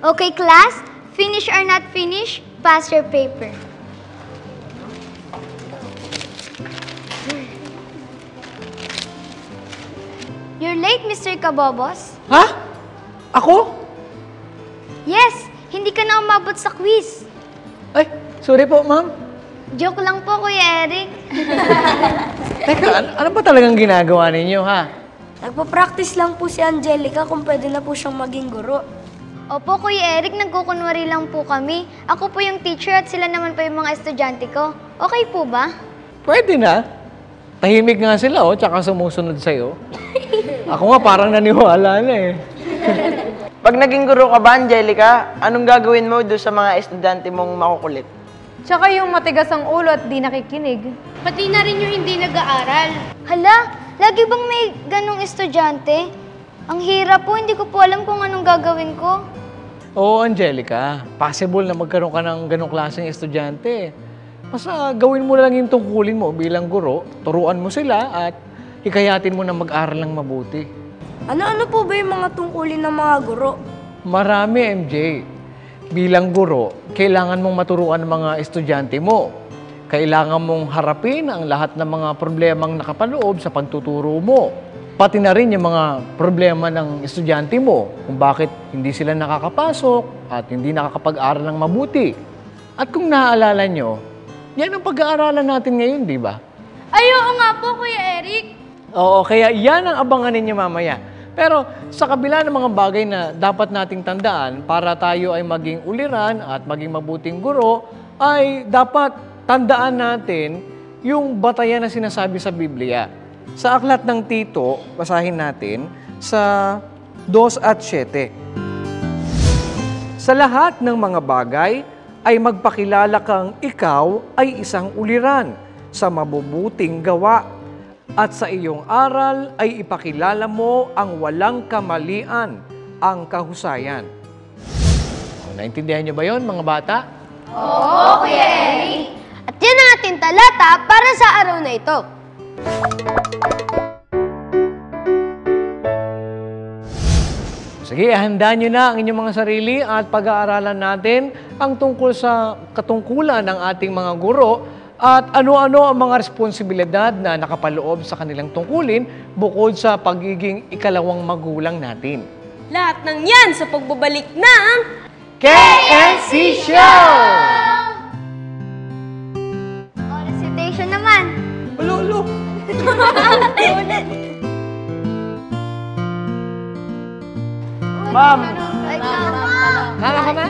Okay, class? Finish or not finish, pass your paper. You're late, Mr. Kabobos. Ha? Ako? Yes, hindi ka na umabot sa quiz. Ay, sorry po, ma'am. Joke lang po, Kuya Eric. Teka, ano ba talagang ginagawa ninyo, ha? Nagpa-practice lang po si Angelica kung pwede na po siyang maging guro. Opo, Kuya Eric, nagkukunwari lang po kami. Ako po yung teacher at sila naman po yung mga estudyante ko. Okay po ba? Pwede na. Tahimik nga sila, oh, tsaka sumusunod sa'yo. Ako nga parang naniwala na eh. Pag naging guro ka ba, Angelica, anong gagawin mo doon sa mga estudyante mong makukulit? Tsaka yung matigas ang ulo at di nakikinig. Pati na rin yung hindi nag-aaral. Hala, lagi bang may ganong estudyante? Ang hirap po, hindi ko po alam kung anong gagawin ko. Oo, Angelica. Possible na magkaroon ka ng ganong klaseng estudyante. Basta gawin mo lang yung tungkulin mo bilang guro, turuan mo sila at hikayatin mo na mag-aral ng mabuti. Ano-ano po ba yung mga tungkulin ng mga guro? Marami, MJ. Bilang guro, kailangan mong maturuan ng mga estudyante mo. Kailangan mong harapin ang lahat ng mga problemang nakapaloob sa pagtuturo mo. Pati na rin yung mga problema ng estudyante mo, kung bakit hindi sila nakakapasok at hindi nakakapag-aral ng mabuti. At kung naaalala nyo, yan ang pag-aaralan natin ngayon, di ba? Ay, oo nga po, Kuya Eric. Oo, kaya yan ang abangan ninyo mamaya. Pero sa kabila ng mga bagay na dapat nating tandaan para tayo ay maging uliran at maging mabuting guro, ay dapat tandaan natin yung batayan na sinasabi sa Biblia. Sa aklat ng Tito, basahin natin sa 2:7. Sa lahat ng mga bagay ay magpakilala kang ikaw ay isang uliran sa mabubuting gawa at sa iyong aral ay ipakilala mo ang walang kamalian, ang kahusayan. Naintindihan niyo ba yon, mga bata? Oo, Kuya Eric. At yan ang ating talata para sa araw na ito. Sige, handa nyo na ang inyong mga sarili at pag-aaralan natin ang tungkol sa katungkulan ng ating mga guro at ano-ano ang mga responsibilidad na nakapaloob sa kanilang tungkulin bukod sa pagiging ikalawang magulang natin. Lahat ng yan sa pagbabalik ng KNC Show! Recitation naman. Ulo. Ma'am! Ay, come on. Tama ka ba?